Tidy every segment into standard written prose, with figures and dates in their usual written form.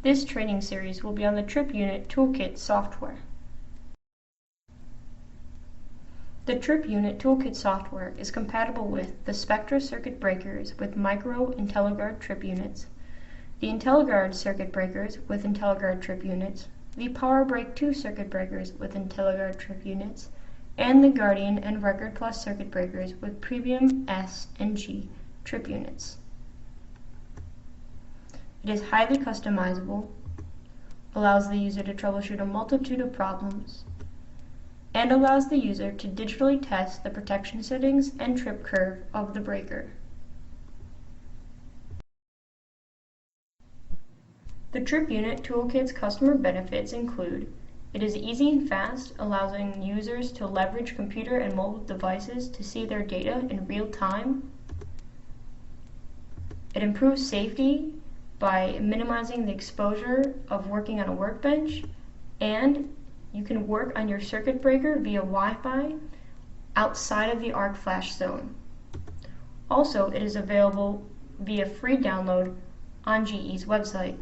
This training series will be on the Trip Unit Toolkit software. The Trip Unit Toolkit software is compatible with the Spectra circuit breakers with micro IntelliGuard trip units, the IntelliGuard circuit breakers with IntelliGuard trip units, the PowerBreak 2 circuit breakers with IntelliGuard trip units, and the Guardian and Record Plus circuit breakers with Premium S and G trip units. It is highly customizable, allows the user to troubleshoot a multitude of problems, and allows the user to digitally test the protection settings and trip curve of the breaker. The Trip Unit Toolkit's customer benefits include: it is easy and fast, allowing users to leverage computer and mobile devices to see their data in real time. It improves safety by minimizing the exposure of working on a workbench, and you can work on your circuit breaker via Wi-Fi outside of the arc flash zone. Also, it is available via free download on GE's website.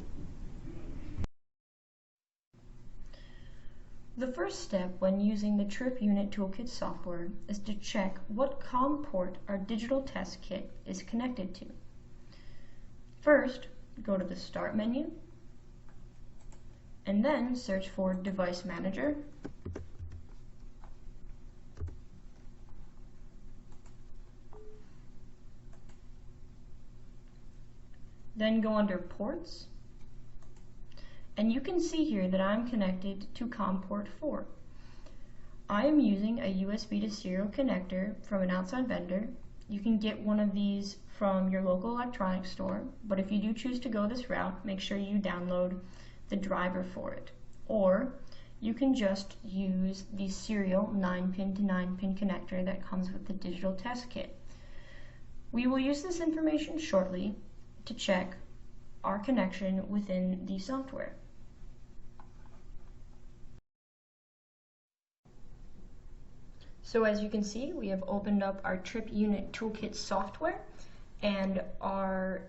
The first step when using the Trip Unit Toolkit software is to check what COM port our digital test kit is connected to. First, go to the Start menu, and then search for Device Manager. Then go under Ports, and you can see here that I'm connected to COM port 4. I am using a USB to serial connector from an outside vendor. You can get one of these from your local electronics store, but if you do choose to go this route, make sure you download the driver for it. Or you can just use the serial 9-pin to 9-pin connector that comes with the digital test kit. We will use this information shortly to check our connection within the software. So as you can see, we have opened up our Trip Unit Toolkit software, and our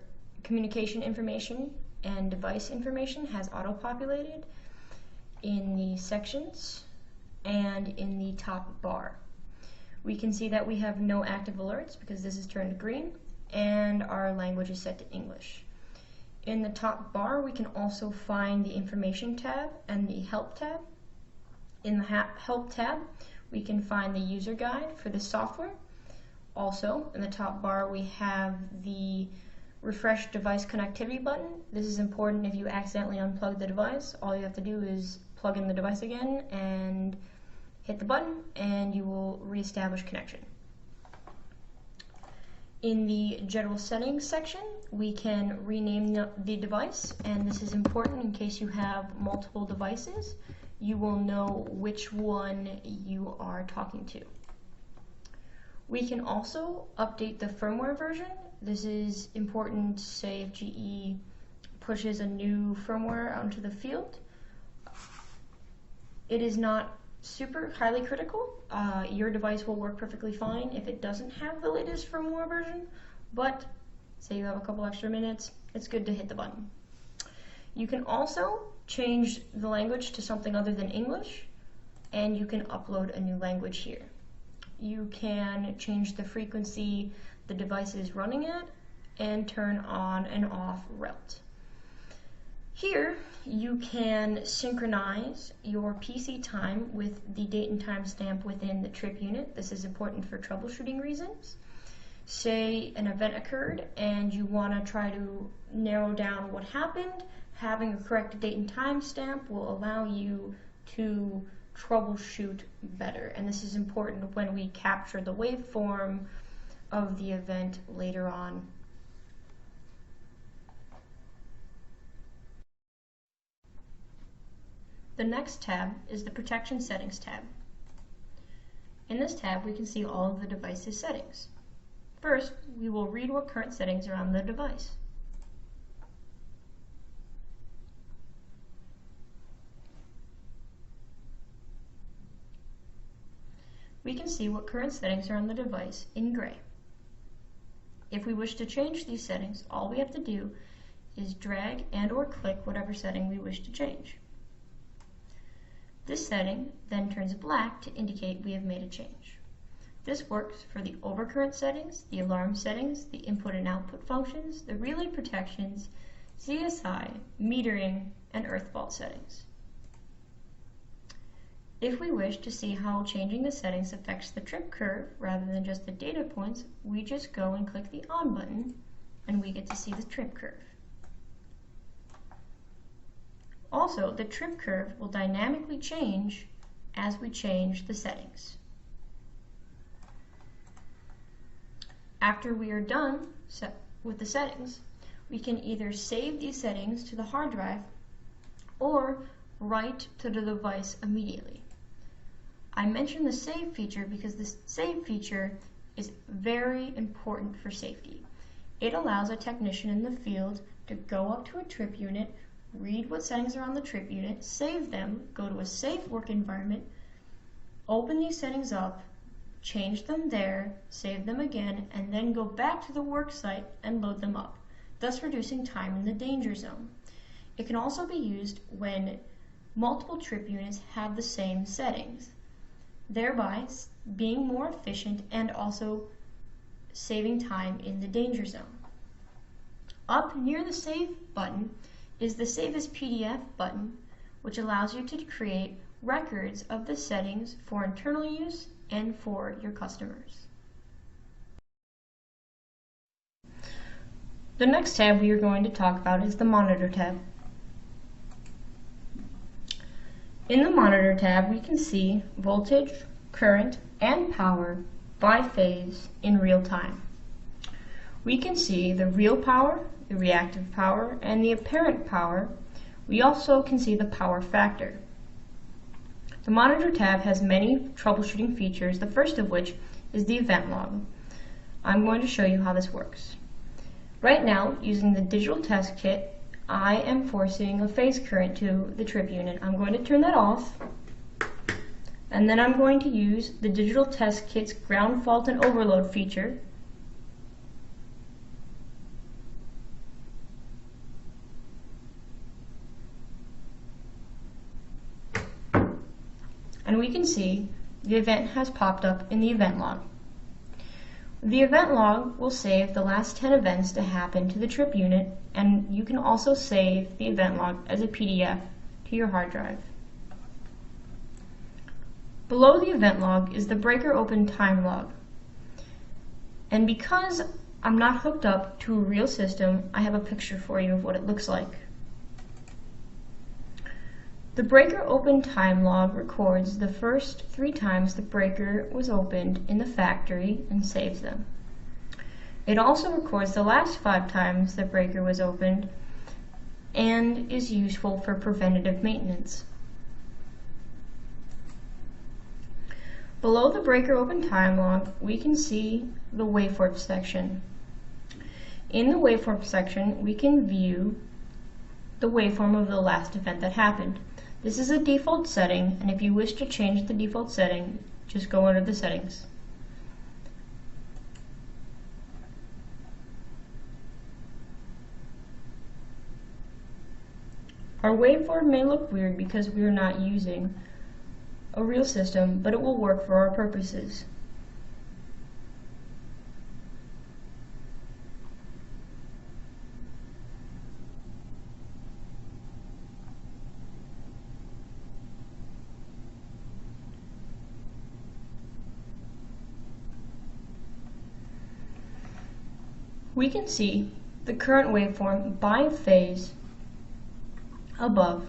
communication information and device information has auto-populated in the sections and in the top bar. We can see that we have no active alerts because this is turned green, and our language is set to English. In the top bar, we can also find the Information tab and the Help tab. In the Help tab, we can find the user guide for the software. Also, in the top bar, we have the Refresh Device Connectivity button. This is important if you accidentally unplug the device. All you have to do is plug in the device again and hit the button, and you will reestablish connection. In the General Settings section, we can rename the device, and this is important in case you have multiple devices. You will know which one you are talking to. We can also update the firmware version. This is important, say if GE pushes a new firmware out into the field. It is not super highly critical. Your device will work perfectly fine if it doesn't have the latest firmware version, but say you have a couple extra minutes, it's good to hit the button. You can also change the language to something other than English, and you can upload a new language here. You can change the frequency the device is running at and turn on and off route. Here you can synchronize your PC time with the date and time stamp within the Trip Unit. This is important for troubleshooting reasons. Say an event occurred and you want to try to narrow down what happened. Having a correct date and time stamp will allow you to troubleshoot better, and this is important when we capture the waveform of the event later on. The next tab is the Protection Settings tab. In this tab, we can see all of the device's settings. First, we will read what current settings are on the device. We can see what current settings are on the device in gray. If we wish to change these settings, all we have to do is drag and or click whatever setting we wish to change. This setting then turns black to indicate we have made a change. This works for the overcurrent settings, the alarm settings, the input and output functions, the relay protections, CSI, metering, and earth fault settings. If we wish to see how changing the settings affects the trip curve rather than just the data points, we just go and click the on button and we get to see the trip curve. Also, the trip curve will dynamically change as we change the settings. After we are done with the settings, we can either save these settings to the hard drive or write to the device immediately. I mentioned the save feature because the save feature is very important for safety. It allows a technician in the field to go up to a trip unit, read what settings are on the trip unit, save them, go to a safe work environment, open these settings up, change them there, save them again, and then go back to the work site and load them up, thus reducing time in the danger zone. It can also be used when multiple trip units have the same settings, thereby being more efficient and also saving time in the danger zone. Up near the Save button is the Save as PDF button, which allows you to create records of the settings for internal use and for your customers. The next tab we are going to talk about is the Monitor tab. In the Monitor tab, we can see voltage, current, and power by phase in real time. We can see the real power, the reactive power, and the apparent power. We also can see the power factor. The Monitor tab has many troubleshooting features, the first of which is the event log. I'm going to show you how this works. Right now, using the digital test kit, I am forcing a phase current to the trip unit. I'm going to turn that off, and then I'm going to use the digital test kit's ground fault and overload feature. And we can see the event has popped up in the event log. The event log will save the last 10 events to happen to the trip unit, and you can also save the event log as a PDF to your hard drive. Below the event log is the breaker open time log. And because I'm not hooked up to a real system, I have a picture for you of what it looks like. The breaker open time log records the first 3 times the breaker was opened in the factory and saves them. It also records the last 5 times the breaker was opened and is useful for preventative maintenance. Below the breaker open time log, we can see the waveform section. In the waveform section, we can view the waveform of the last event that happened. This is a default setting, and if you wish to change the default setting, just go under the settings. Our waveform may look weird because we are not using a real system, but it will work for our purposes. We can see the current waveform by phase above,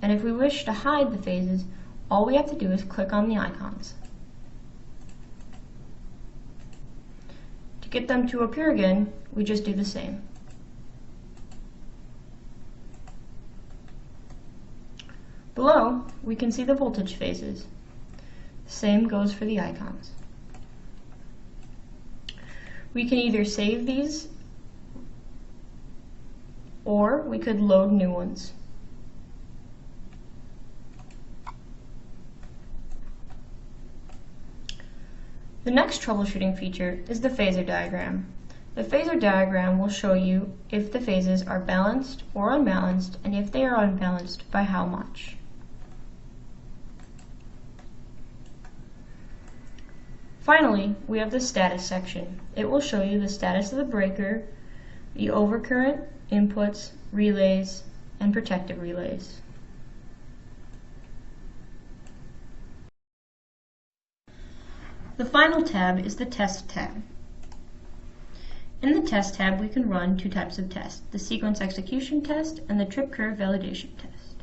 and if we wish to hide the phases, all we have to do is click on the icons. To get them to appear again, we just do the same. Below, we can see the voltage phases. Same goes for the icons. We can either save these, or we could load new ones. The next troubleshooting feature is the phasor diagram. The phasor diagram will show you if the phases are balanced or unbalanced, and if they are unbalanced, by how much. Finally, we have the status section. It will show you the status of the breaker, the overcurrent, inputs, relays, and protective relays. The final tab is the Test tab. In the Test tab, we can run two types of tests, the sequence execution test and the trip curve validation test.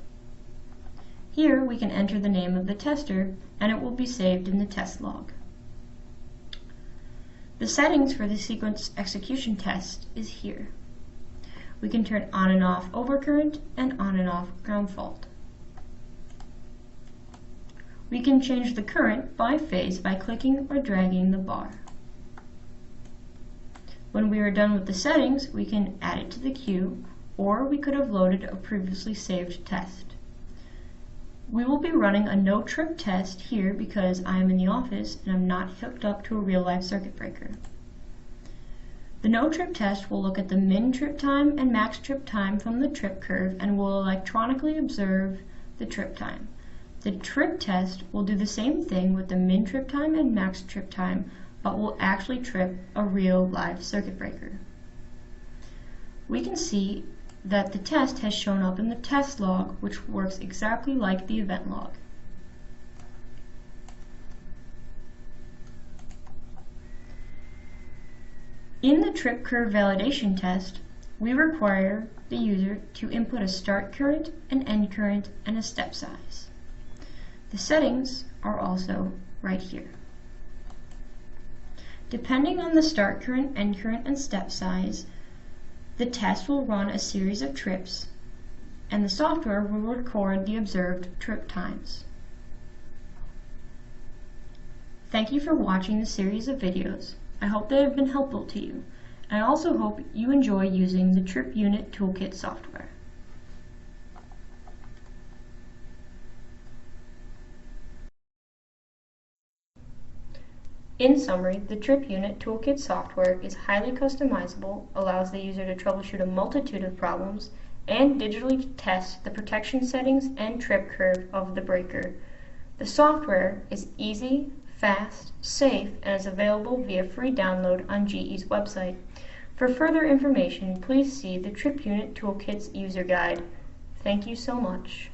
Here, we can enter the name of the tester, and it will be saved in the test log. The settings for the sequence execution test is here. We can turn on and off overcurrent and on and off ground fault. We can change the current by phase by clicking or dragging the bar. When we are done with the settings, we can add it to the queue, or we could have loaded a previously saved test. We will be running a no trip test here because I am in the office and I'm not hooked up to a real live circuit breaker. The no trip test will look at the min trip time and max trip time from the trip curve and will electronically observe the trip time. The trip test will do the same thing with the min trip time and max trip time, but will actually trip a real live circuit breaker. We can see that the test has shown up in the test log, which works exactly like the event log. In the trip curve validation test, we require the user to input a start current, an end current, and a step size. The settings are also right here. Depending on the start current, end current, and step size, the test will run a series of trips, and the software will record the observed trip times. Thank you for watching the series of videos. I hope they have been helpful to you. I also hope you enjoy using the Trip Unit Toolkit software. In summary, the Trip Unit Toolkit software is highly customizable, allows the user to troubleshoot a multitude of problems, and digitally test the protection settings and trip curve of the breaker. The software is easy, fast, safe, and is available via free download on GE's website. For further information, please see the Trip Unit Toolkit's user guide. Thank you so much.